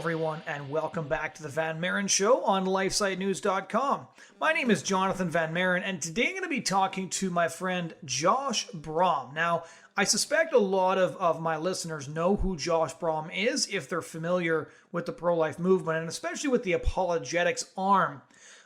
everyone, and welcome back to the Maren Show on LifeSiteNews.com. My name is Jonathon Maren, and today I'm going to be talking to my friend Josh Brahm. Now, I suspect a lot of my listeners know who Josh Brahm is if they're familiar with the pro-life movement, and especially with the apologetics arm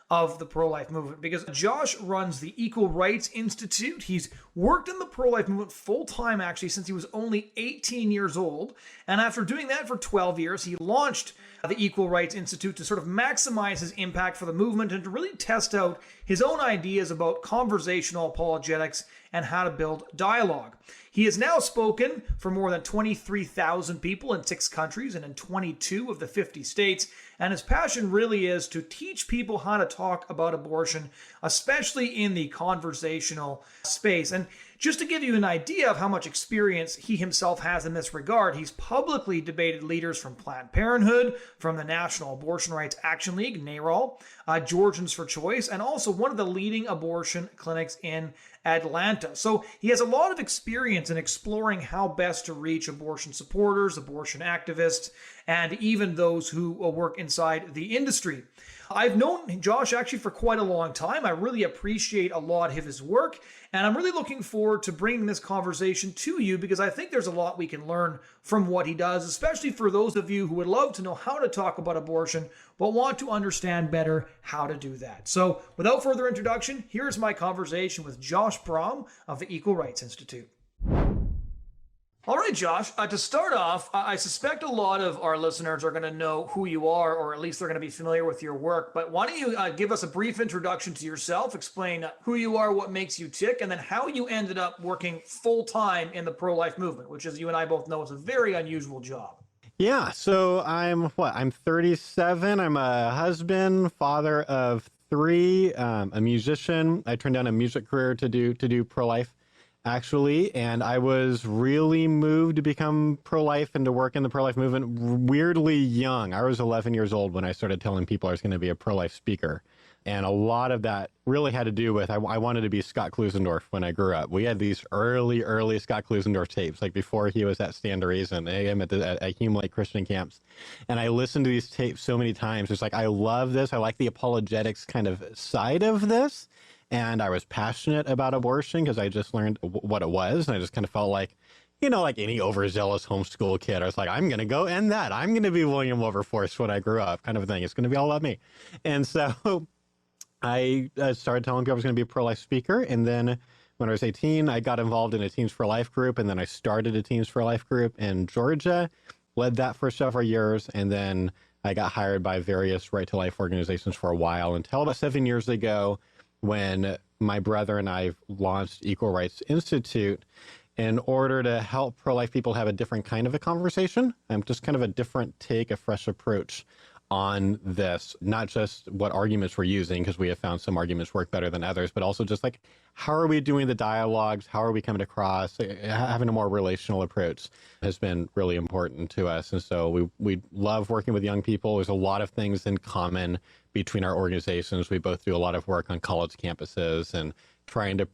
of the pro-life movement, because Josh runs the Equal Rights Institute. He's worked in the pro-life movement full-time, actually, since he was only 18 years old. And after doing that for 12 years, he launched the Equal Rights Institute to sort of maximize his impact for the movement and to really test out his own ideas about conversational apologetics and how to build dialogue. He has now spoken for more than 23,000 people in 6 countries and in 22 of the 50 states, and his passion really is to teach people how to talk about abortion, especially in the conversational space. And just to give you an idea of how much experience he himself has in this regard, he's publicly debated leaders from Planned Parenthood, from the National Abortion Rights Action League, NARAL, Georgians for Choice, and also one of the leading abortion clinics in Atlanta. So he has a lot of experience in exploring how best to reach abortion supporters, abortion activists, and even those who work inside the industry. I've known Josh actually for quite a long time. I really appreciate a lot of his work, and I'm really looking forward to bringing this conversation to you because I think there's a lot we can learn from what he does, especially for those of you who would love to know how to talk about abortion but want to understand better how to do that. So without further introduction, here's my conversation with Josh Brahm of the Equal Rights Institute. All right, Josh, to start off, I suspect a lot of our listeners are going to know who you are, or at least they're going to be familiar with your work. But why don't you give us a brief introduction to yourself, explain who you are, what makes you tick, and then how you ended up working full-time in the pro-life movement, which, as you and I both know, is a very unusual job. Yeah, so I'm 37. I'm a husband, father of 3, a musician. I turned down a music career to do pro-life, actually, and I was really moved to become pro-life and to work in the pro-life movement weirdly young. I was 11 years old when I started telling people I was going to be a pro-life speaker. And a lot of that really had to do with, I wanted to be Scott Klusendorf when I grew up. We had these early Scott Klusendorf tapes, like before he was at Stand to Reason, AM at Hume Lake Christian camps. And I listened to these tapes so many times. It's like, I love this. I like the apologetics kind of side of this. And I was passionate about abortion because I just learned what it was. And I just kind of felt like, you know, like any overzealous homeschool kid, I was like, I'm going to go end that. I'm going to be William Wilberforce when I grew up, kind of a thing. It's going to be all about me. And so I started telling people I was going to be a pro-life speaker. And then when I was 18, I got involved in a Teens for Life group. And then I started a Teens for Life group in Georgia, led that for several years. And then I got hired by various Right to Life organizations for a while until about 7 years ago, when my brother and I launched Equal Rights Institute in order to help pro-life people have a different kind of a conversation, just kind of a different take, a fresh approach on this, not just what arguments we're using, because we have found some arguments work better than others, but also just like, how are we doing the dialogues? How are we coming across? Having a more relational approach has been really important to us. And so we love working with young people. There's a lot of things in common between our organizations. We both do a lot of work on college campuses and trying to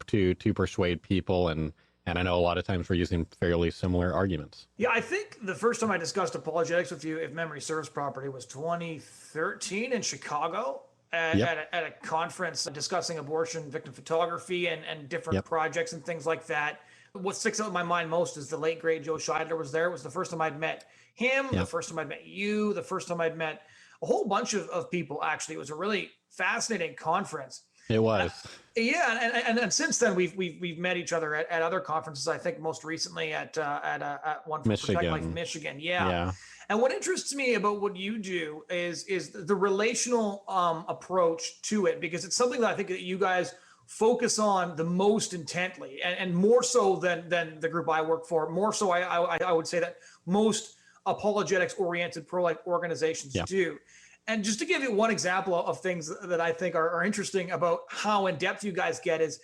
persuade people. And I know a lot of times we're using fairly similar arguments. Yeah, I think the first time I discussed apologetics with you, if memory serves properly, was 2013 in Chicago at a conference discussing abortion victim photography and different projects and things like that. What sticks out in my mind most is the late, great Joe Scheidler was there. It was the first time I'd met him, the first time I'd met you, the first time I'd met a whole bunch of people, actually. It was a really fascinating conference. It was. And since then we've met each other at other conferences. I think most recently at one for Protect Life Michigan. Yeah. And what interests me about what you do is the relational approach to it, because it's something that I think that you guys focus on the most intently, and more so than the group I work for. More so, I would say that most apologetics oriented pro-life organizations do. And just to give you one example of things that I think are interesting about how in depth you guys get is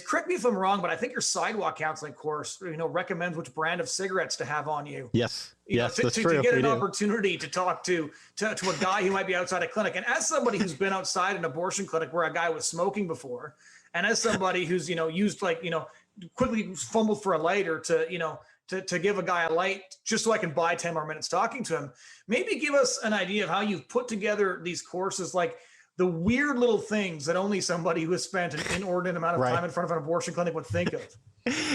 correct me if I'm wrong, but I think your sidewalk counseling course, recommends which brand of cigarettes to have on you. Yes. That's true. To get an opportunity to talk to a guy who might be outside a clinic. And as somebody who's been outside an abortion clinic where a guy was smoking before, and as somebody who's, used quickly fumbled for a lighter to, to give a guy a light just so I can buy 10 more minutes talking to him. Maybe give us an idea of how you've put together these courses, like the weird little things that only somebody who has spent an inordinate amount of time in front of an abortion clinic would think of.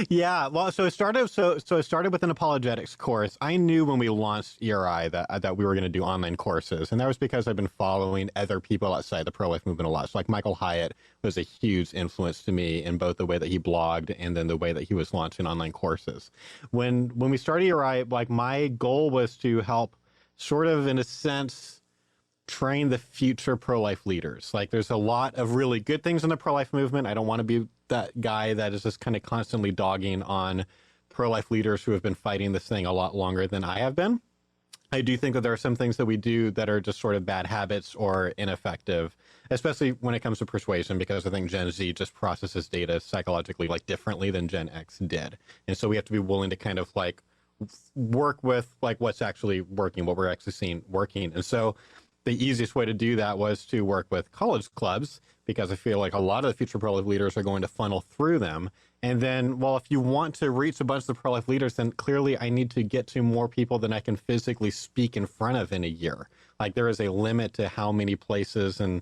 Yeah, well, so it started with an apologetics course. I knew when we launched ERI that we were going to do online courses, and that was because I've been following other people outside the pro-life movement a lot. So like Michael Hyatt was a huge influence to me in both the way that he blogged and then the way that he was launching online courses. When we started ERI, like my goal was to help sort of, in a sense, train the future pro-life leaders. Like there's a lot of really good things in the pro-life movement. I don't want to be that guy that is just kind of constantly dogging on pro-life leaders who have been fighting this thing a lot longer than I have been. I do think that there are some things that we do that are just sort of bad habits or ineffective, especially when it comes to persuasion, because I think Gen Z just processes data psychologically like differently than Gen X did. And so we have to be willing to kind of like work with like what's actually working, what we're actually seeing working. And so the easiest way to do that was to work with college clubs, because I feel like a lot of the future pro-life leaders are going to funnel through them. And then, well, if you want to reach a bunch of the pro-life leaders, then clearly I need to get to more people than I can physically speak in front of in a year. Like there is a limit to how many places and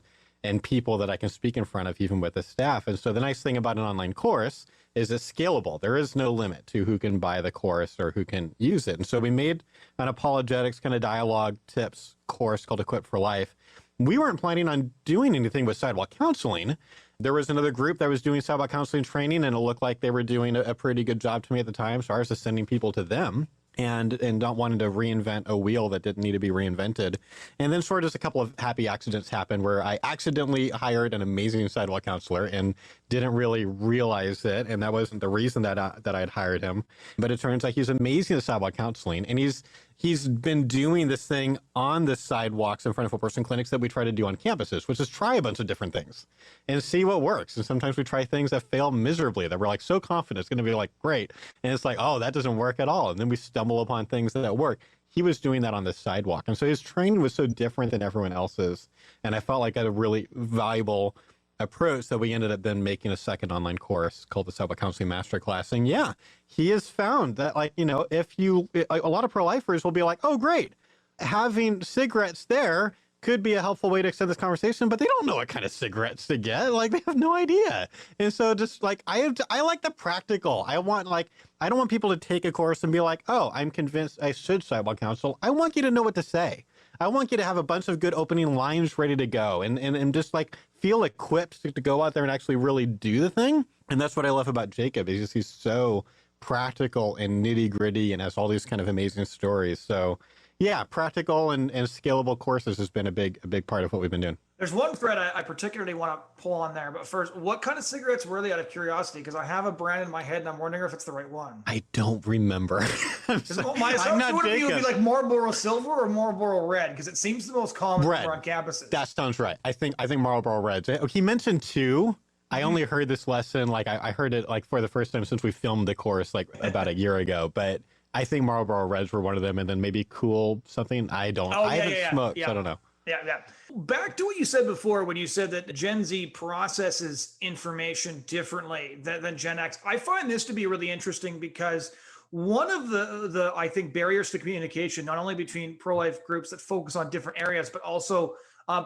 people that I can speak in front of, even with the staff. And so the nice thing about an online course is it's scalable. There is no limit to who can buy the course or who can use it. And so we made an apologetics kind of dialogue tips course called Equip for Life. We weren't planning on doing anything with sidewalk counseling. There was another group that was doing sidewalk counseling training, and it looked like they were doing a pretty good job to me at the time. So I was just sending people to them and not wanting to reinvent a wheel that didn't need to be reinvented. And then sort of just a couple of happy accidents happened where I accidentally hired an amazing sidewalk counselor and didn't really realize it. And that wasn't the reason that I had hired him. But it turns out he's amazing at sidewalk counseling. And he's been doing this thing on the sidewalks in front of abortion clinics that we try to do on campuses, which is try a bunch of different things and see what works. And sometimes we try things that fail miserably, that we're like so confident it's going to be like great. And it's like, oh, that doesn't work at all. And then we stumble upon things that work. He was doing that on the sidewalk. And so his training was so different than everyone else's. And I felt like I had a really valuable approach that we ended up then making a second online course called the Sidewalk Counseling Masterclass. And yeah, he has found that, like, you know, if you, a lot of pro-lifers will be like, oh, great, having cigarettes there could be a helpful way to extend this conversation, but they don't know what kind of cigarettes to get. Like, they have no idea. And so just like, I like the practical. I don't want people to take a course and be like, oh, I'm convinced I should sidewalk counsel. I want you to know what to say. I want you to have a bunch of good opening lines ready to go and just like feel equipped to go out there and actually really do the thing. And that's what I love about Jacob, is he's so practical and nitty gritty and has all these kind of amazing stories. So yeah, practical and scalable courses has been a big part of what we've been doing. There's one thread I particularly want to pull on there, but first, what kind of cigarettes were they, out of curiosity? Because I have a brand in my head and I'm wondering if it's the right one. I don't remember. My assumption would be like Marlboro Silver or Marlboro Red, because it seems the most common on campuses. That sounds right. I think Marlboro Reds. He mentioned two. I only heard this lesson, like I heard it like for the first time since we filmed the course like about a year ago, but I think Marlboro Reds were one of them, and then maybe Cool something. I haven't smoked, so I don't know. Yeah. Back to what you said before when you said that Gen Z processes information differently than Gen X. I find this to be really interesting because one of the I think barriers to communication, not only between pro-life groups that focus on different areas, but also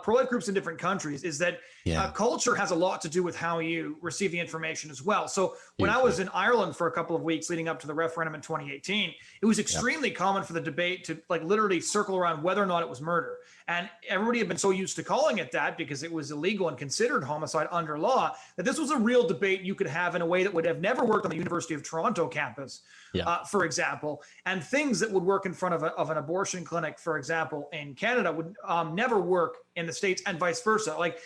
pro-life groups in different countries, is that culture has a lot to do with how you receive the information as well. So when I was in Ireland for a couple of weeks leading up to the referendum in 2018, it was extremely common for the debate to like literally circle around whether or not it was murder. And everybody had been so used to calling it that because it was illegal and considered homicide under law, that this was a real debate you could have in a way that would have never worked on the University of Toronto campus, for example. And things that would work in front of an abortion clinic, for example, in Canada would never work in the States, and vice versa. Like,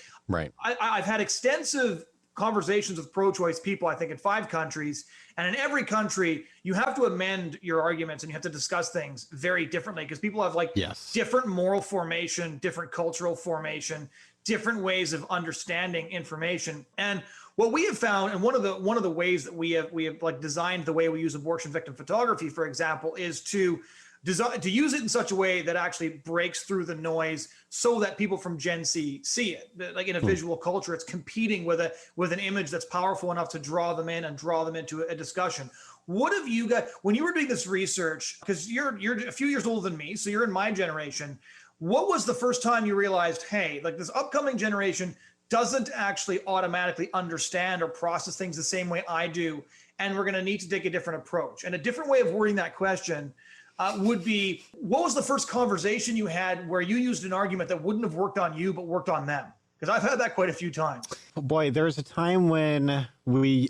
I've had extensive conversations with pro-choice people, I think in 5 countries, and in every country you have to amend your arguments and you have to discuss things very differently because people have like different moral formation, different cultural formation, different ways of understanding information. And what we have found, and one of the ways that we have like designed the way we use abortion victim photography, for example, is to to use it in such a way that actually breaks through the noise so that people from Gen Z see it. Like in a visual culture, it's competing with an image that's powerful enough to draw them in and draw them into a discussion. What have you got when you were doing this research? Because you're a few years older than me, so you're in my generation. What was the first time you realized, hey, like this upcoming generation doesn't actually automatically understand or process things the same way I do, and we're going to need to take a different approach? And a different way of wording that question would be, what was the first conversation you had where you used an argument that wouldn't have worked on you but worked on them? Because I've had that quite a few times. Boy, there was a time when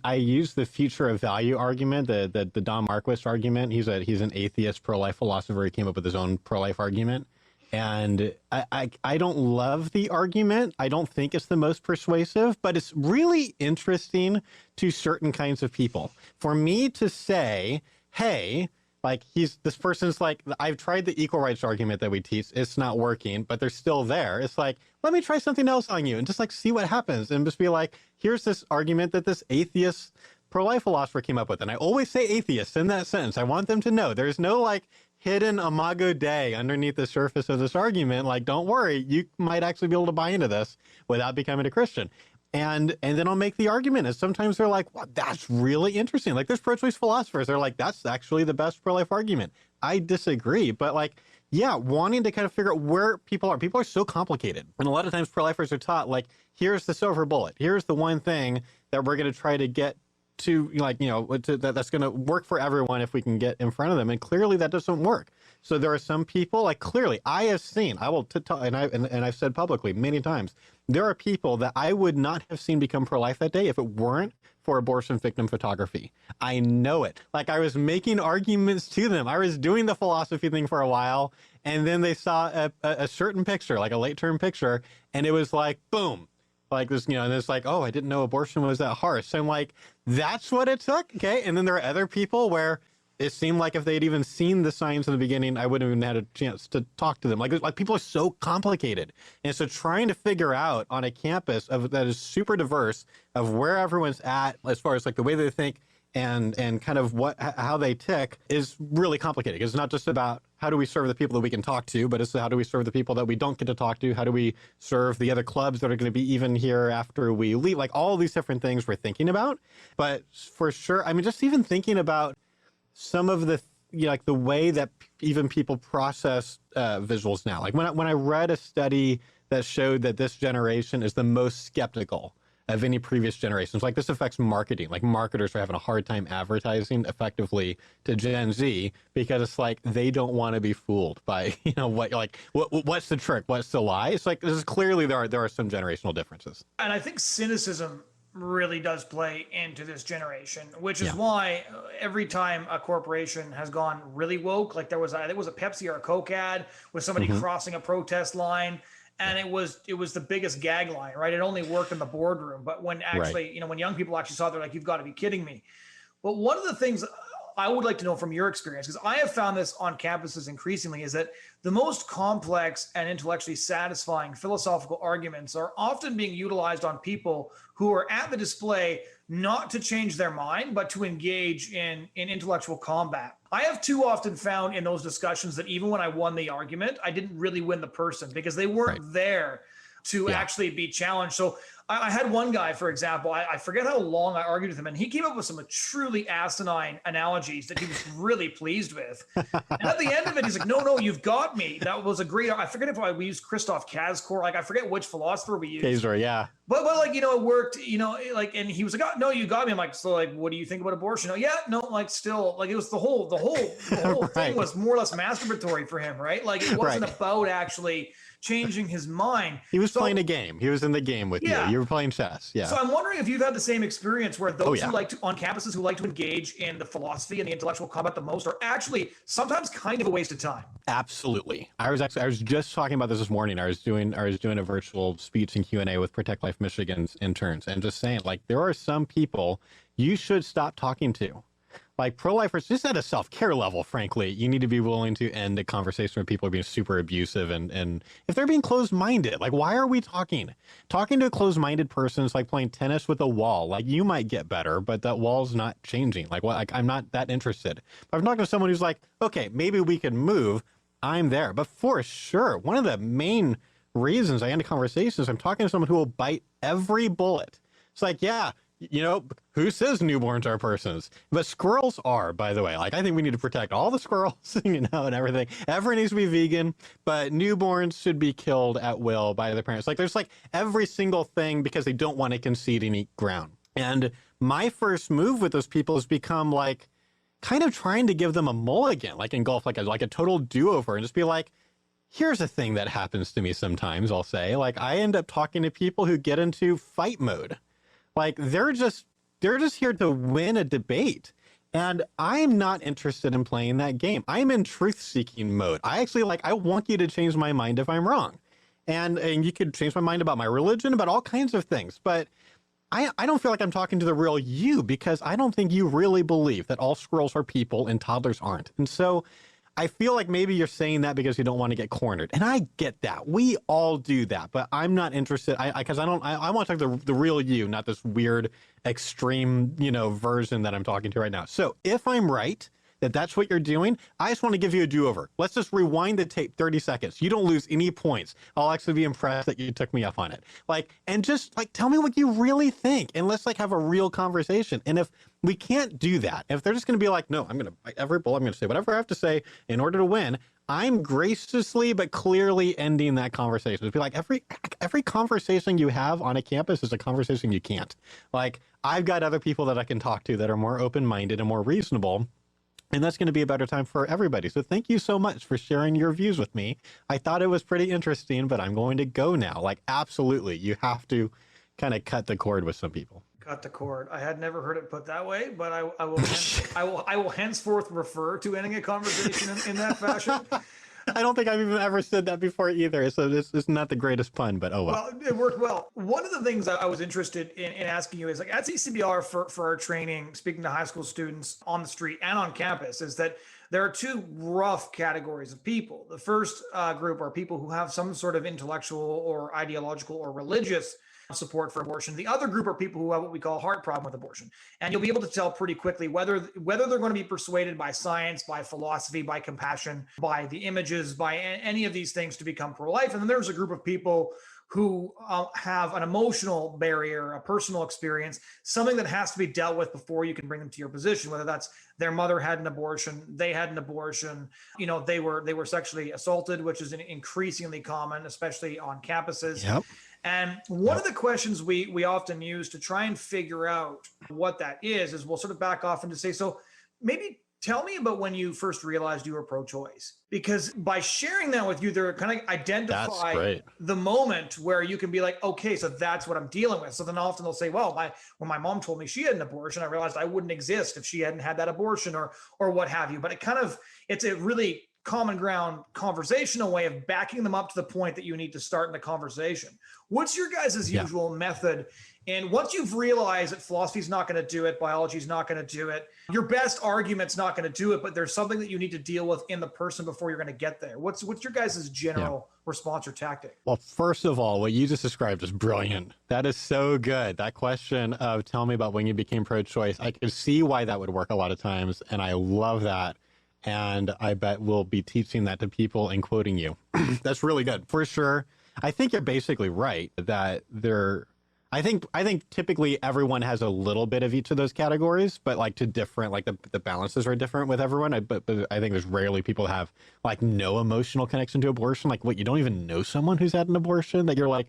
I used the future of value argument, the Don Marquis argument. He's an atheist pro-life philosopher. He came up with his own pro-life argument. And I don't love the argument. I don't think it's the most persuasive, but it's really interesting to certain kinds of people. For me to say, hey, like this person's like, I've tried the equal rights argument that we teach. It's not working, but they're still there. It's like, let me try something else on you and just like see what happens and just be like, here's this argument that this atheist pro-life philosopher came up with. And I always say atheist in that sentence. I want them to know there's no like hidden imago Dei underneath the surface of this argument. Like, don't worry, you might actually be able to buy into this without becoming a Christian. And then I'll make the argument. And sometimes they're like, well, that's really interesting. Like there's pro-choice philosophers. They're like, that's actually the best pro-life argument. I disagree. But like, yeah, wanting to kind of figure out where people are. People are so complicated. And a lot of times pro-lifers are taught like, here's the silver bullet. Here's the one thing that we're going to try to get to, like, you know, that's going to work for everyone if we can get in front of them. And clearly that doesn't work. So there are some people, like clearly I have seen, and I've said publicly many times, there are people that I would not have seen become pro-life that day if it weren't for abortion victim photography. I know it. Like I was making arguments to them. I was doing the philosophy thing for a while, and then they saw a certain picture, like a late-term picture, and it was like, boom. Like this, you know, and it's like, oh, I didn't know abortion was that harsh. So I'm like, that's what it took. Okay. And then there are other people where it seemed like if they'd even seen the signs in the beginning, I wouldn't have even had a chance to talk to them. Like people are so complicated. And so trying to figure out on a campus that is super diverse of where everyone's at as far as like the way they think and kind of how they tick is really complicated. It's not just about how do we serve the people that we can talk to, but it's how do we serve the people that we don't get to talk to? How do we serve the other clubs that are going to be even here after we leave? Like all these different things we're thinking about. But for sure, I mean, just even thinking about some of the, you know, like the way that even people process visuals now. Like when I read a study that showed that this generation is the most skeptical of any previous generations. Like this affects marketing. Like marketers are having a hard time advertising effectively to Gen Z because it's like they don't want to be fooled by, you know, what's the trick? What's the lie? It's like this is clearly there are some generational differences. And I think cynicism really does play into this generation, which is why every time a corporation has gone really woke, like there was a Pepsi or a Coke ad with somebody crossing a protest line. And it was the biggest gag line, right? It only worked in the boardroom. But when actually, you know, when young people actually saw it, they're like, you've got to be kidding me. But one of the things I would like to know from your experience, because I have found this on campuses increasingly, is that the most complex and intellectually satisfying philosophical arguments are often being utilized on people who are at the display not to change their mind, but to engage in intellectual combat. I have too often found in those discussions that even when I won the argument, I didn't really win the person because they weren't there to actually be challenged. So I had one guy, for example, I forget how long I argued with him, and he came up with some truly asinine analogies that he was really pleased with. And at the end of it, he's like, no, you've got me. That was a great, I forget if we used Christoph Kazkor, like I forget which philosopher we used. Kazor, yeah. But like, you know, it worked, you know, like, and he was like, oh, no, you got me. I'm like, so like, what do you think about abortion? Oh, yeah, no, like still, like it was the whole thing was more or less masturbatory for him, right? Like it wasn't about actually changing his mind. He was playing a game. He was in the game with you. You were playing chess. Yeah. So I'm wondering if you've had the same experience where those who like to, on campuses who like to engage in the philosophy and the intellectual combat the most are actually sometimes kind of a waste of time. Absolutely. I was just talking about this morning. I was doing a virtual speech and Q&A with Protect Life Michigan's interns and just saying like there are some people you should stop talking to. like pro-lifers, just at a self-care level, frankly, you need to be willing to end a conversation with people who are being super abusive. And if they're being closed-minded, like, why are we talking? Talking to a closed-minded person is like playing tennis with a wall. Like, you might get better, but that wall's not changing. Like, what? Like, I'm not that interested. But I'm talking to someone who's like, okay, maybe we can move. I'm there. But for sure, one of the main reasons I end a conversation is I'm talking to someone who will bite every bullet. It's like, yeah, you know, who says newborns are persons? But squirrels are, by the way. Like, I think we need to protect all the squirrels, you know, and everything. Everyone needs to be vegan, but newborns should be killed at will by their parents. Like, there's like every single thing because they don't want to concede any ground. And my first move with those people has become like kind of trying to give them a mulligan, like in golf, like a total do-over, and just be like, here's a thing that happens to me sometimes, I'll say. Like, I end up talking to people who get into fight mode. Like, they're just here to win a debate. And I'm not interested in playing that game. I'm in truth-seeking mode. I actually, like, I want you to change my mind if I'm wrong. And you could change my mind about my religion, about all kinds of things. But I don't feel like I'm talking to the real you, because I don't think you really believe that all squirrels are people and toddlers aren't. And so I feel like maybe you're saying that because you don't want to get cornered. And I get that. We all do that. But I'm not interested. I want to talk to the real you, not this weird extreme, you know, version that I'm talking to right now. So if I'm right, that's what you're doing, I just want to give you a do-over. Let's just rewind the tape 30 seconds. You don't lose any points. I'll actually be impressed that you took me up on it. Like, and just like, tell me what you really think, and let's like have a real conversation. And if we can't do that, if they're just going to be like, no, I'm going to bite every bullet, I'm going to say whatever I have to say in order to win, I'm graciously but clearly ending that conversation. It'd be like every conversation you have on a campus is a conversation you can't. Like, I've got other people that I can talk to that are more open-minded and more reasonable. And that's going to be a better time for everybody. So thank you so much for sharing your views with me. I thought it was pretty interesting, but I'm going to go now. Like, absolutely, you have to kind of cut the cord with some people. Cut the cord. I had never heard it put that way, but I will henceforth refer to ending a conversation in that fashion. I don't think I've even ever said that before either. So this is not the greatest pun, but oh well. Well, it worked well. One of the things I was interested in asking you is, like, at CCBR for our training, speaking to high school students on the street and on campus, is that there are two rough categories of people. The first group are people who have some sort of intellectual or ideological or religious support for abortion. The other group are people who have what we call a heart problem with abortion. And you'll be able to tell pretty quickly whether they're going to be persuaded by science, by philosophy, by compassion, by the images, by any of these things to become pro-life. And then there's a group of people who have an emotional barrier, a personal experience, something that has to be dealt with before you can bring them to your position, whether that's their mother had an abortion, they had an abortion, you know, they were sexually assaulted, which is increasingly common, especially on campuses. Yep. And one of the questions we often use to try and figure out what that is we'll sort of back off and to say, so maybe tell me about when you first realized you were pro-choice. Because by sharing that with you, they're kind of identify the moment where you can be like, okay, so that's what I'm dealing with. So then often they'll say, well, when my mom told me she had an abortion, I realized I wouldn't exist if she hadn't had that abortion or what have you. But it's a really common ground conversational way of backing them up to the point that you need to start in the conversation. What's your guys' usual method? And once you've realized that philosophy is not going to do it, biology is not going to do it, your best argument's not going to do it, but there's something that you need to deal with in the person before you're going to get there. What's your guys' general response or tactic? Well, first of all, what you just described is brilliant. That is so good. That question of tell me about when you became pro-choice, I can see why that would work a lot of times, and I love that. And I bet we'll be teaching that to people and quoting you. That's really good. For sure. I think you're basically right that I think typically everyone has a little bit of each of those categories, but like to different, like the balances are different with everyone. But I think there's rarely people have like no emotional connection to abortion. Like, what, you don't even know someone who's had an abortion that you're like,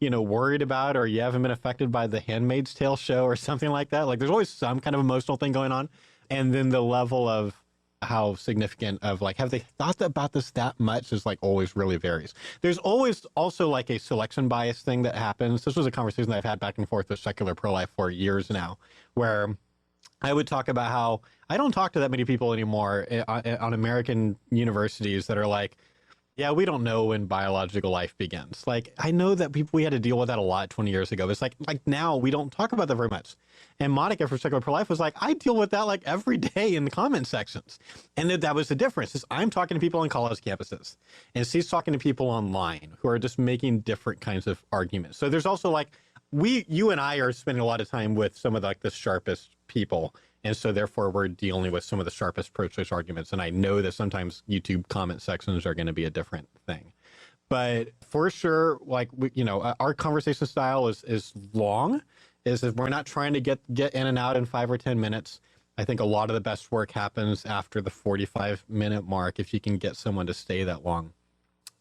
you know, worried about, or you haven't been affected by the Handmaid's Tale show or something like that. Like, there's always some kind of emotional thing going on. And then the level of how significant of like, have they thought about this that much is like always really varies. There's always also like a selection bias thing that happens. This was a conversation that I've had back and forth with secular pro-life for years now, where I would talk about how I don't talk to that many people anymore on American universities that are like, Yeah, we don't know when biological life begins. Like, I know that we had to deal with that a lot 20 years ago. It's like now we don't talk about that very much. And Monica for Secular Pro Life was like, I deal with that like every day in the comment sections. And that was the difference is I'm talking to people on college campuses and she's talking to people online who are just making different kinds of arguments. So there's also like, you and I are spending a lot of time with some of like the sharpest people. And so therefore we're dealing with some of the sharpest pro-choice arguments. And I know that sometimes YouTube comment sections are going to be a different thing. But for sure, like, our conversation style is long, is if we're not trying to get in and out in 5 or 10 minutes. I think a lot of the best work happens after the 45-minute mark if you can get someone to stay that long.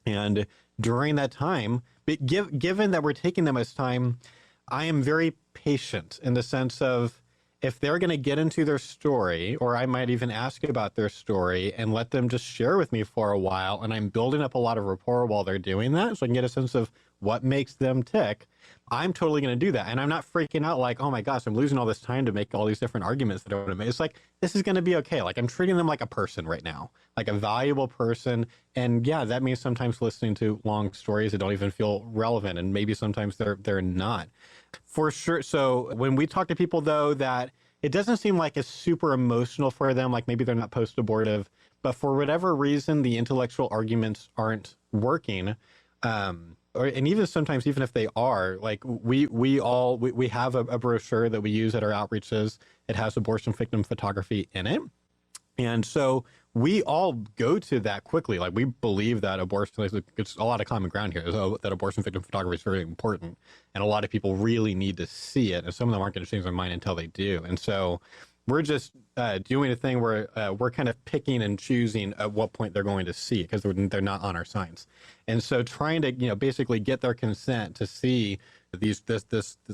And during that time, given that we're taking them as time, I am very patient in the sense of, if they're going to get into their story, or I might even ask about their story and let them just share with me for a while, and I'm building up a lot of rapport while they're doing that so I can get a sense of what makes them tick, I'm totally going to do that. And I'm not freaking out like, oh my gosh, I'm losing all this time to make all these different arguments that I want to make. It's like, this is going to be okay. Like, I'm treating them like a person right now, like a valuable person. And yeah, that means sometimes listening to long stories that don't even feel relevant. And maybe sometimes they're not. For sure. So when we talk to people, though, that it doesn't seem like it's super emotional for them, like maybe they're not post-abortive, but for whatever reason, the intellectual arguments aren't working. And even sometimes, even if they are, like we have a brochure that we use at our outreaches. It has abortion victim photography in it. And so we all go to that quickly. Like, we believe that abortion, it's a lot of common ground here, so that abortion victim photography is very important. And a lot of people really need to see it. And some of them aren't going to change their mind until they do. And so we're just doing a thing where we're kind of picking and choosing at what point they're going to see it, because they're not on our signs. And so trying to, basically get their consent to see this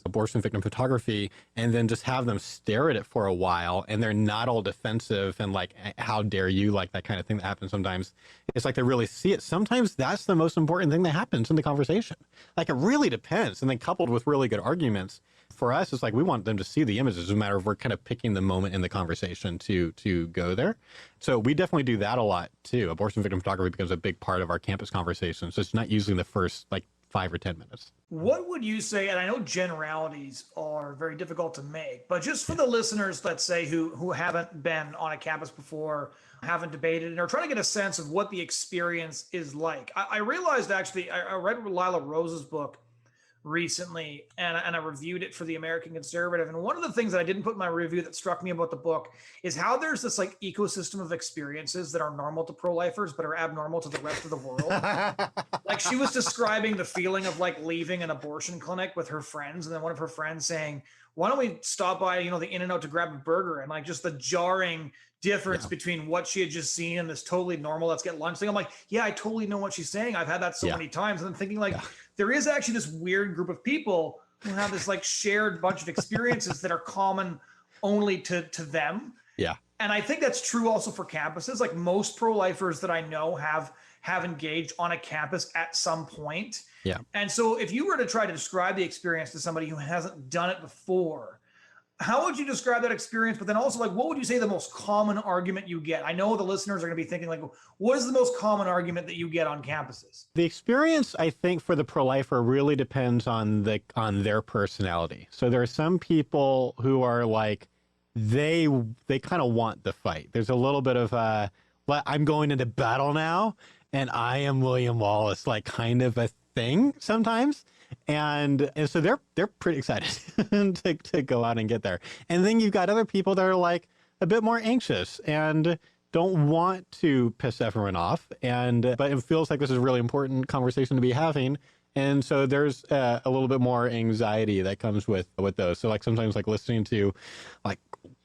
abortion victim photography, and then just have them stare at it for a while, and they're not all defensive and like, how dare you, like that kind of thing that happens sometimes. It's like they really see it. Sometimes that's the most important thing that happens in the conversation. Like, it really depends. And then coupled with really good arguments, for us, it's like we want them to see the images. It doesn't matter if we're kind of picking the moment in the conversation to go there. So we definitely do that a lot too. Abortion victim photography becomes a big part of our campus conversations. So it's not usually the first like 5 or 10 minutes. What would you say, and I know generalities are very difficult to make, but just for the listeners, let's say, who haven't been on a campus before, haven't debated, and are trying to get a sense of what the experience is like. I realized, actually, I read Lila Rose's book recently, and I reviewed it for the American Conservative. And one of the things that I didn't put in my review that struck me about the book is how there's this like ecosystem of experiences that are normal to pro-lifers but are abnormal to the rest of the world. Like, she was describing the feeling of like leaving an abortion clinic with her friends, and then one of her friends saying, why don't we stop by, the In-N-Out to grab a burger, and like just the jarring difference between what she had just seen and this totally normal let's get lunch thing. I'm like, yeah, I totally know what she's saying. I've had that so many times. And I'm thinking like, there is actually this weird group of people who have this like shared bunch of experiences that are common only to them. Yeah. And I think that's true also for campuses. Like, most pro-lifers that I know have engaged on a campus at some point. Yeah. And so if you were to try to describe the experience to somebody who hasn't done it before, how would you describe that experience? But then also, like, what would you say the most common argument you get? I know the listeners are going to be thinking, like, what is the most common argument that you get on campuses? The experience, I think, for the pro-lifer really depends on their personality. So there are some people who are like, they kind of want the fight. There's a little bit of I'm going into battle now, and I am William Wallace, like kind of a thing sometimes. And so they're pretty excited to go out and get there. And then you've got other people that are like a bit more anxious and don't want to piss everyone off. But it feels like this is a really important conversation to be having. And so there's a little bit more anxiety that comes with those. So like sometimes like listening to like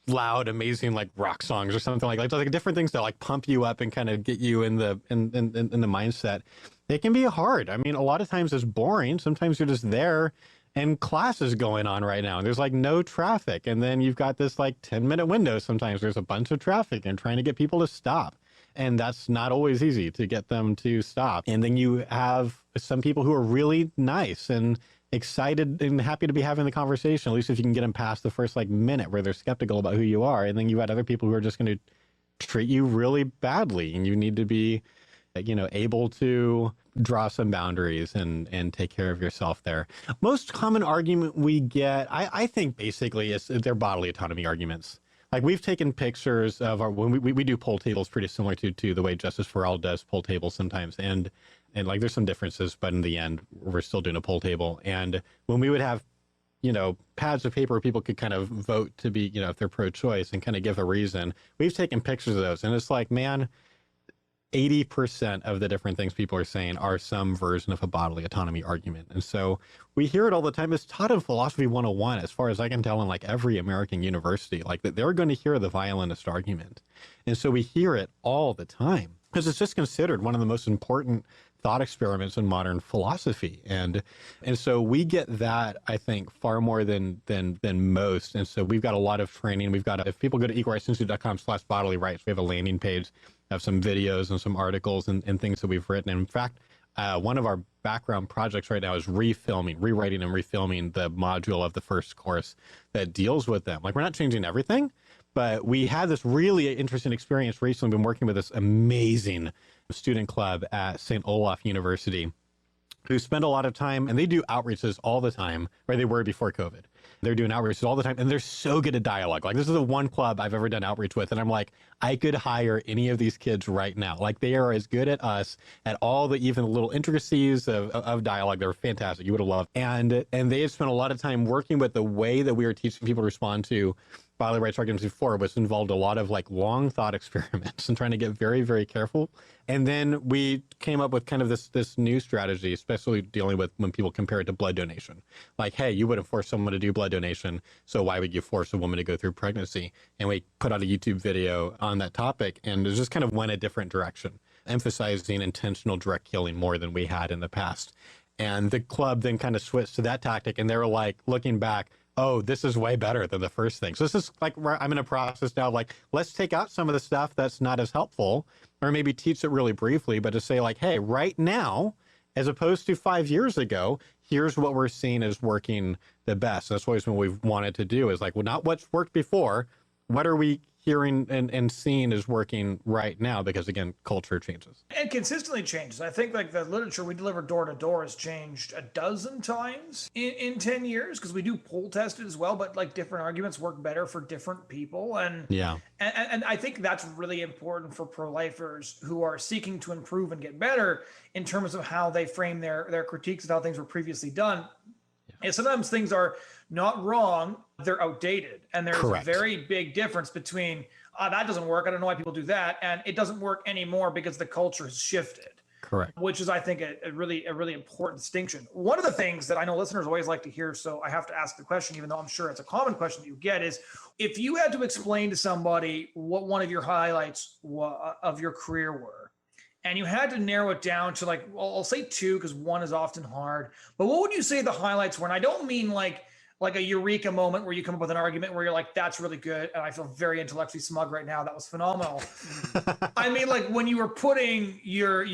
loud, amazing like rock songs or something like different things that like pump you up and kind of get you in the mindset. It can be hard. I mean, a lot of times it's boring. Sometimes you're just there and class is going on right now. And there's like no traffic. And then you've got this like 10-minute window. Sometimes there's a bunch of traffic and trying to get people to stop. And that's not always easy to get them to stop. And then you have some people who are really nice and excited and happy to be having the conversation, at least if you can get them past the first like minute where they're skeptical about who you are. And then you've got other people who are just going to treat you really badly, and you need to be able to draw some boundaries and take care of yourself there. Most common argument we get, I think basically is they're bodily autonomy arguments. Like we've taken pictures of when we do poll tables pretty similar to the way Justice for All does poll tables sometimes. And like there's some differences, but in the end, we're still doing a poll table. And when we would have, pads of paper where people could kind of vote to be, if they're pro-choice and kind of give a reason, we've taken pictures of those. And it's like, man, 80% of the different things people are saying are some version of a bodily autonomy argument. And so we hear it all the time. It's taught in Philosophy 101, as far as I can tell, in like every American university, like that they're going to hear the violinist argument. And so we hear it all the time because it's just considered one of the most important thought experiments in modern philosophy. And so we get that, I think, far more than most. And so we've got a lot of training. We've got, if people go to equalrightsinstitute.com/bodily rights, we have a landing page of some videos and some articles and things that we've written. And in fact, one of our background projects right now is rewriting and refilming the module of the first course that deals with them. Like, we're not changing everything, but we had this really interesting experience recently. We've been working with this amazing student club at St. Olaf University who spend a lot of time, and they do outreaches all the time, where they were before COVID. They're doing outreaches all the time, and they're so good at dialogue. Like, this is the one club I've ever done outreach with, and I'm like, I could hire any of these kids right now. Like, they are as good at us at all the even little intricacies of dialogue. They're fantastic. You would have loved. And they have spent a lot of time working with the way that we are teaching people to respond to bodily rights arguments before, which involved a lot of like long thought experiments and trying to get very, very careful. And then we came up with kind of this new strategy, especially dealing with when people compare it to blood donation. Like, hey, you wouldn't force someone to do blood donation, so why would you force a woman to go through pregnancy? And we put out a YouTube video on that topic, and it just kind of went a different direction, emphasizing intentional direct killing more than we had in the past. And the club then kind of switched to that tactic, and they were like, looking back, oh, this is way better than the first thing. So this is like where I'm in a process now of like, let's take out some of the stuff that's not as helpful, or maybe teach it really briefly, but to say like, hey, right now, as opposed to 5 years ago, here's what we're seeing is working the best. That's always what we've wanted to do, is like, well, not what's worked before, what are we hearing and seeing is working right now, because again, culture changes. And consistently changes. I think like the literature we deliver door to door has changed a dozen times in 10 years, because we do poll test it as well, but like different arguments work better for different people. And yeah, and I think that's really important for pro-lifers who are seeking to improve and get better in terms of how they frame their critiques and how things were previously done. And sometimes things are not wrong, they're outdated. And there's correct. A very big difference between, that doesn't work, I don't know why people do that, and it doesn't work anymore because the culture has shifted. Correct. Which is, I think, a really important distinction. One of the things that I know listeners always like to hear, so I have to ask the question, even though I'm sure it's a common question that you get, is if you had to explain to somebody what one of your highlights of your career were, and you had to narrow it down to like, well, I'll say two because one is often hard, but what would you say the highlights were? And I don't mean like a eureka moment where you come up with an argument where you're like, that's really good, and I feel very intellectually smug right now, that was phenomenal. I mean, like when you were putting your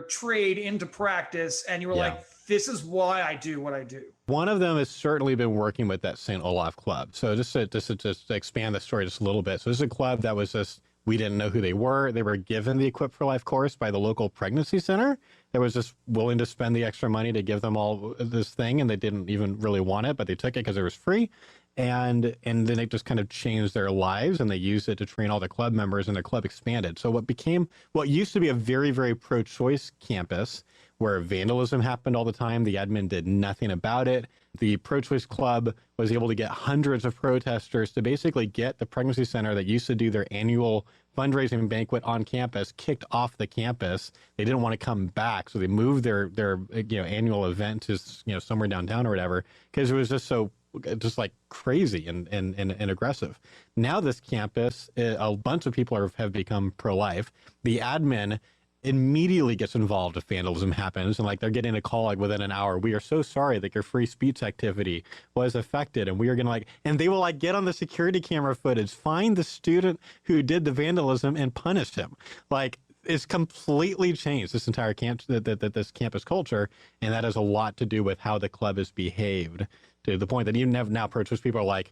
trade into practice and you were like, this is why I do what I do. One of them has certainly been working with that St. Olaf club. So just to expand the story just a little bit. So this is a club that was just, we didn't know who they were. They were given the Equip for Life course by the local pregnancy center. That was just willing to spend the extra money to give them all this thing, and they didn't even really want it, but they took it because it was free. And then it just kind of changed their lives, and they used it to train all the club members, and the club expanded. So what used to be a very, very pro-choice campus where vandalism happened all the time, the admin did nothing about it. The pro-choice club was able to get hundreds of protesters to basically get the pregnancy center that used to do their annual fundraising banquet on campus kicked off the campus. They didn't want to come back, so they moved their annual event to somewhere downtown or whatever, because it was just like crazy and aggressive. Now this campus, a bunch of people have become pro-life. The admin immediately gets involved if vandalism happens, and like they're getting a call like within an hour, we are so sorry that your free speech activity was affected, and we are gonna and they will like get on the security camera footage, find the student who did the vandalism and punish him. Like, it's completely changed this entire this campus culture, and that has a lot to do with how the club has behaved, to the point that even now pro-choice people are like,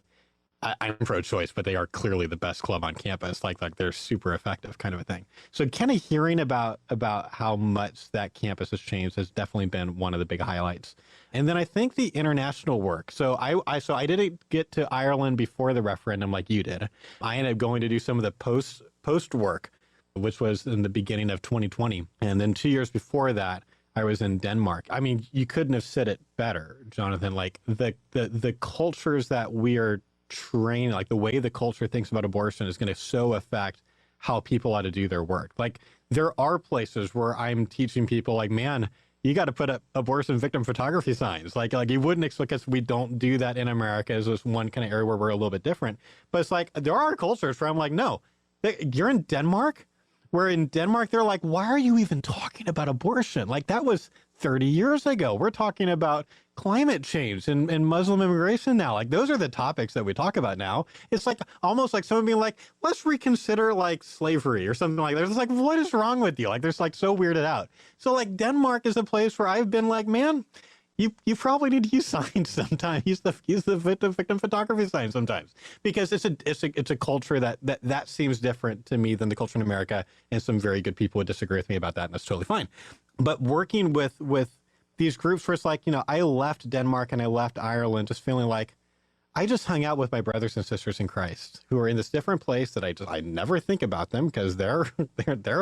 I'm pro-choice, but they are clearly the best club on campus. Like they're super effective, kind of a thing. So, kind of hearing about how much that campus has changed has definitely been one of the big highlights. And then I think the international work. So I didn't get to Ireland before the referendum like you did. I ended up going to do some of the post work, which was in the beginning of 2020, and then 2 years before that, I was in Denmark. I mean, you couldn't have said it better, Jonathan. Like the cultures that we are train, like the way the culture thinks about abortion is going to so affect how people ought to do their work. Like there are places where I'm teaching people like, man, you got to put up abortion victim photography signs. Like you wouldn't expect us. We don't do that in America as this one kind of area where we're a little bit different. But it's like, there are cultures where I'm like, no, you're in Denmark, where in Denmark, they're like, why are you even talking about abortion? Like that was 30 years ago. We're talking about climate change and Muslim immigration now. Like those are the topics that we talk about now. It's like almost like someone being like, let's reconsider like slavery or something like that. It's like, what is wrong with you? Like there's like so weirded out. So like Denmark is a place where I've been like, man, you probably need to use signs sometimes. Use the victim photography sign sometimes, because it's a culture that seems different to me than the culture in America, and some very good people would disagree with me about that, and that's totally fine. But working with these groups where it's like, I left Denmark and I left Ireland just feeling like I just hung out with my brothers and sisters in Christ who are in this different place that I never think about them because they're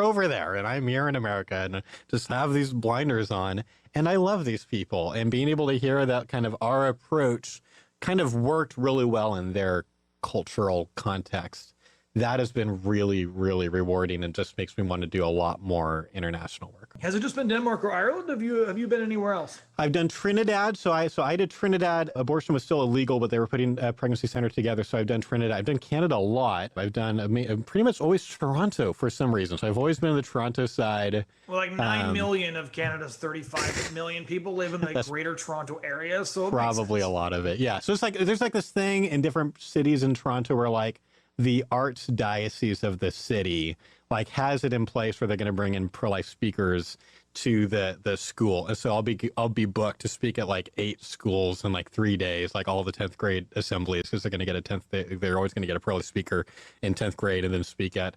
over there and I'm here in America and just have these blinders on. And I love these people, and being able to hear that kind of our approach kind of worked really well in their cultural context. That has been really, really rewarding and just makes me want to do a lot more international work. Has it just been Denmark or Ireland? Have you been anywhere else? I've done Trinidad. So I did Trinidad. Abortion was still illegal, but they were putting a pregnancy center together. So I've done Trinidad. I've done Canada a lot. I've done pretty much always Toronto for some reason. So I've always been on the Toronto side. Well, like 9 million of Canada's 35 million people live in the greater Toronto area. So probably a lot of it. Yeah. So it's like there's like this thing in different cities in Toronto where like the archdiocese of the city like has it in place where they're going to bring in pro-life speakers to the school. And so I'll be booked to speak at like 8 schools in like 3 days, like all the 10th grade assemblies, because they're going to get they're always going to get a pro-life speaker in 10th grade and then speak at,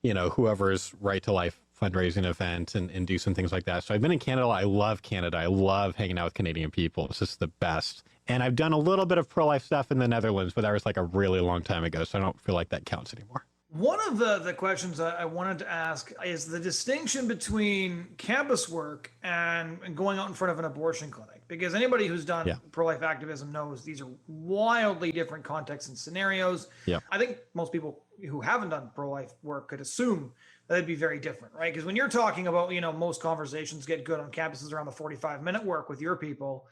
whoever's Right to Life fundraising event and do some things like that. So I've been in Canada. I love Canada. I love hanging out with Canadian people. It's just the best. And I've done a little bit of pro-life stuff in the Netherlands, but that was like a really long time ago. So I don't feel like that counts anymore. One of the questions I wanted to ask is the distinction between campus work and going out in front of an abortion clinic. Because anybody who's done pro-life activism knows these are wildly different contexts and scenarios. Yeah. I think most people who haven't done pro-life work could assume that it'd be very different, right? Because when you're talking about, most conversations get good on campuses around the 45-minute work with your people.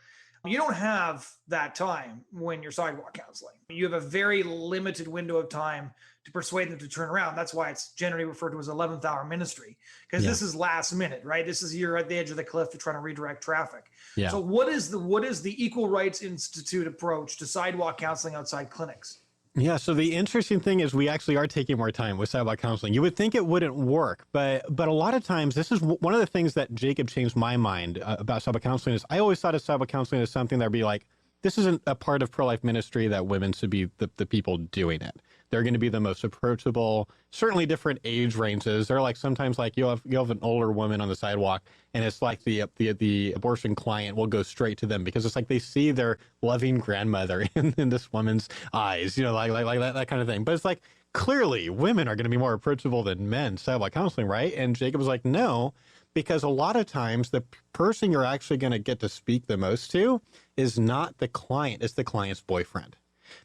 You don't have that time when you're sidewalk counseling. You have a very limited window of time to persuade them to turn around. That's why it's generally referred to as 11th hour ministry, because this is last minute, right? This is you're at the edge of the cliff to try to redirect traffic. Yeah. So what is the Equal Rights Institute approach to sidewalk counseling outside clinics? Yeah, so the interesting thing is we actually are taking more time with sidewalk counseling. You would think it wouldn't work, but a lot of times, this is one of the things that Jacob changed my mind about sidewalk counseling is I always thought of sidewalk counseling as something that would be like, this isn't a part of pro-life ministry that women should be the people doing it. They're going to be the most approachable, certainly different age ranges. They're like sometimes like you'll have an older woman on the sidewalk and it's like the abortion client will go straight to them because it's like they see their loving grandmother in this woman's eyes, like that kind of thing. But it's like clearly women are going to be more approachable than men sidewalk counseling, right? And Jacob was like, no, because a lot of times the person you're actually going to get to speak the most to is not the client, it's the client's boyfriend.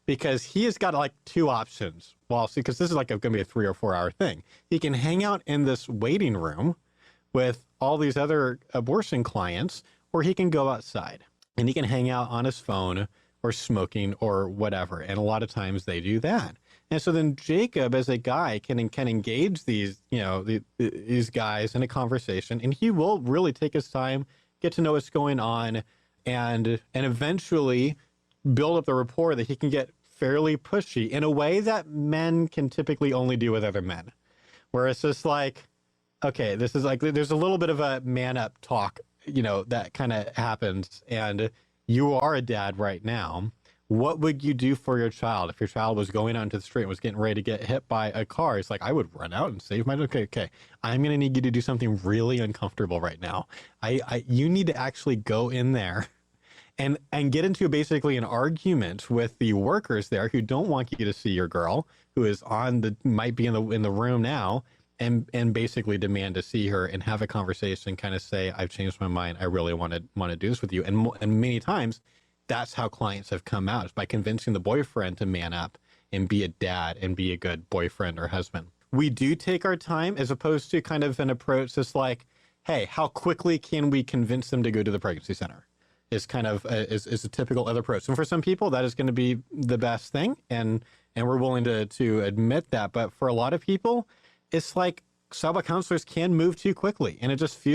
Because he has got like 2 options. Well, see, because this is like going to be a 3 or 4 hour thing. He can hang out in this waiting room with all these other abortion clients, or he can go outside and he can hang out on his phone or smoking or whatever. And a lot of times they do that. And so then Jacob, as a guy, can engage these, these guys in a conversation, and he will really take his time, get to know what's going on, and eventually build up the rapport that he can get fairly pushy in a way that men can typically only do with other men. Where it's just like, okay, this is like, there's a little bit of a man up talk, that kind of happens. And you are a dad right now. what would you do for your child if your child was going out into the street and was getting ready to get hit by a car? It's like, I would run out and save my, okay, I'm going to need you to do something really uncomfortable right now. You need to actually go in there and get into basically an argument with the workers there who don't want you to see your girl, who is might be in the room now, and basically demand to see her and have a conversation, kind of say, I've changed my mind. I really want to do this with you. And many times that's how clients have come out, is by convincing the boyfriend to man up and be a dad and be a good boyfriend or husband. We do take our time, as opposed to kind of an approach that's like, hey, how quickly can we convince them to go to the pregnancy center? Is kind of is a typical other approach. And for some people, that is going to be the best thing. And we're willing to admit that. But for a lot of people, it's like sidewalk counselors can move too quickly. And it just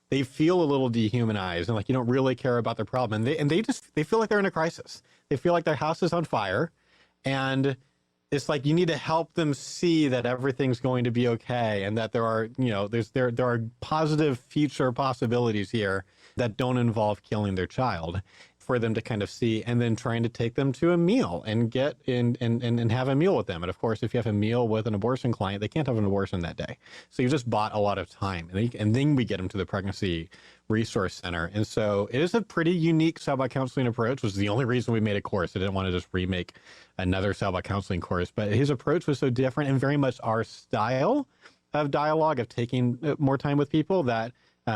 they feel a little dehumanized, and like you don't really care about their problem. And they feel like they're in a crisis. They feel like their house is on fire. And it's like you need to help them see that everything's going to be okay, and that there are, there are positive future possibilities here that don't involve killing their child, for them to kind of see, and then trying to take them to a meal and get in and have a meal with them. And of course, if you have a meal with an abortion client, they can't have an abortion that day. So you just bought a lot of time, and then we get them to the pregnancy resource center. And so it is a pretty unique sidewalk counseling approach, which is the only reason we made a course. I didn't want to just remake another sidewalk counseling course, but his approach was so different and very much our style of dialogue, of taking more time with people, that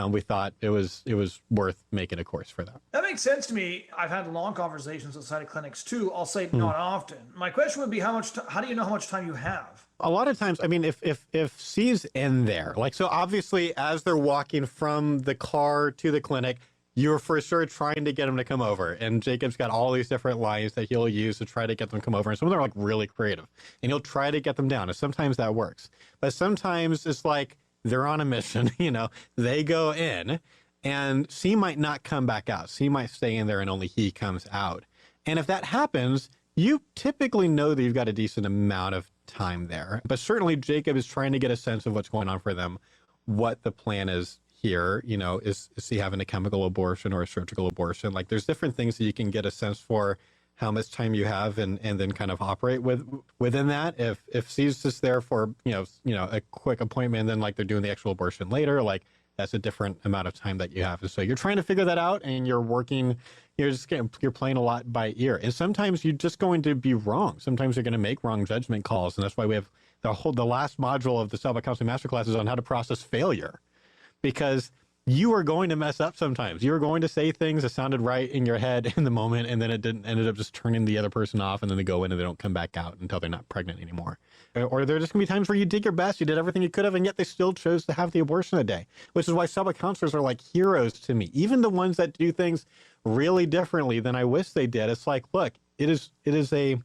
we thought it was worth making a course for that. That makes sense to me. I've had long conversations outside of clinics too. I'll say not often. My question would be, how do you know how much time you have? A lot of times, I mean, if C's in there, like, so obviously as they're walking from the car to the clinic, you're for sure trying to get them to come over. And Jacob's got all these different lines that he'll use to try to get them to come over. And some of them are like really creative, and he'll try to get them down. And sometimes that works, but sometimes it's like, they're on a mission, they go in, and C might not come back out. C might stay in there and only he comes out. And if that happens, you typically know that you've got a decent amount of time there. But certainly Jacob is trying to get a sense of what's going on for them, what the plan is here. Is he having a chemical abortion or a surgical abortion? Like, there's different things that you can get a sense for how much time you have, and then kind of operate within that. If C's just there for a quick appointment, and then like they're doing the actual abortion later, like that's a different amount of time that you have. And so you're trying to figure that out, and you're playing a lot by ear. And sometimes you're just going to be wrong. Sometimes you're going to make wrong judgment calls, and that's why we have the last module of the Self Counseling Masterclass is on how to process failure, because you are going to mess up sometimes. You're going to say things that sounded right in your head in the moment, and then it ended up just turning the other person off, and then they go in and they don't come back out until they're not pregnant anymore. Or there are just going to be times where you did your best, you did everything you could have, and yet they still chose to have the abortion a day, which is why sidewalk counselors are like heroes to me. Even the ones that do things really differently than I wish they did. It's like, look, it is a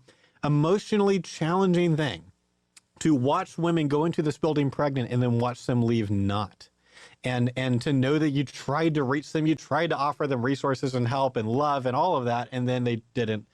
emotionally challenging thing to watch women go into this building pregnant and then watch them leave not. And to know that you tried to reach them, you tried to offer them resources and help and love and all of that, and then they didn't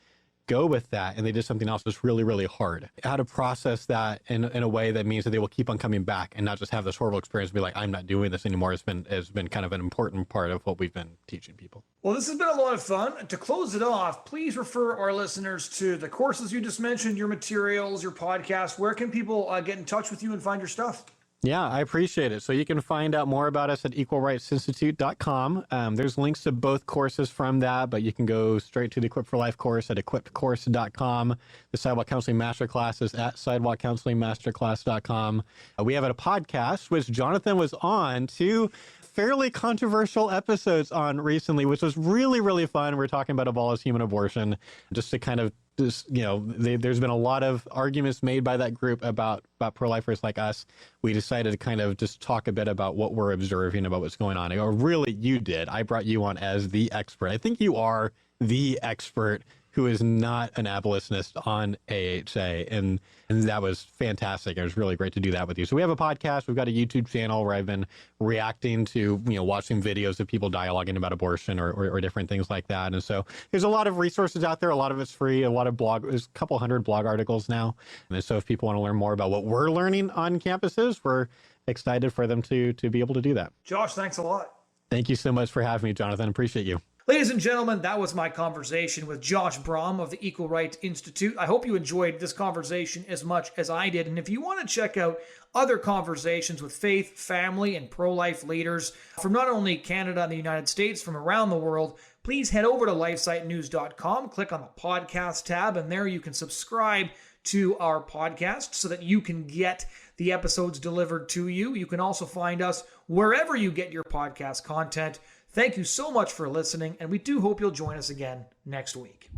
go with that, and they did something else that's really, really hard. How to process that in a way that means that they will keep on coming back and not just have this horrible experience and be like, I'm not doing this anymore, has been kind of an important part of what we've been teaching people. Well, this has been a lot of fun. To close it off, please refer our listeners to the courses you just mentioned, your materials, your podcast. Where can people get in touch with you and find your stuff? Yeah, I appreciate it. So you can find out more about us at equalrightsinstitute.com. There's links to both courses from that, but you can go straight to the Equipped for Life course at equippedcourse.com. The Sidewalk Counseling Masterclass is at sidewalkcounselingmasterclass.com. We have a podcast, which Jonathon was on 2 fairly controversial episodes on recently, which was really, really fun. We're talking about abolish human abortion, just to kind of there's been a lot of arguments made by that group about pro-lifers like us. We decided to kind of just talk a bit about what we're observing, about what's going on. Or really, you did. I brought you on as the expert. I think you are the expert who is not an abolitionist on AHA. And that was fantastic. It was really great to do that with you. So we have a podcast. We've got a YouTube channel where I've been reacting to, watching videos of people dialoguing about abortion or different things like that. And so there's a lot of resources out there. A lot of it's free. There's a couple hundred blog articles now. And so if people want to learn more about what we're learning on campuses, we're excited for them to be able to do that. Josh, thanks a lot. Thank you so much for having me, Jonathon. Appreciate you. Ladies and gentlemen, that was my conversation with Josh Brahm of the Equal Rights Institute. I hope you enjoyed this conversation as much as I did. And if you want to check out other conversations with faith, family, and pro-life leaders from not only Canada and the United States, from around the world, please head over to lifesitenews.com, click on the podcast tab, and there you can subscribe to our podcast so that you can get the episodes delivered to you. You can also find us wherever you get your podcast content. Thank you so much for listening, and we do hope you'll join us again next week.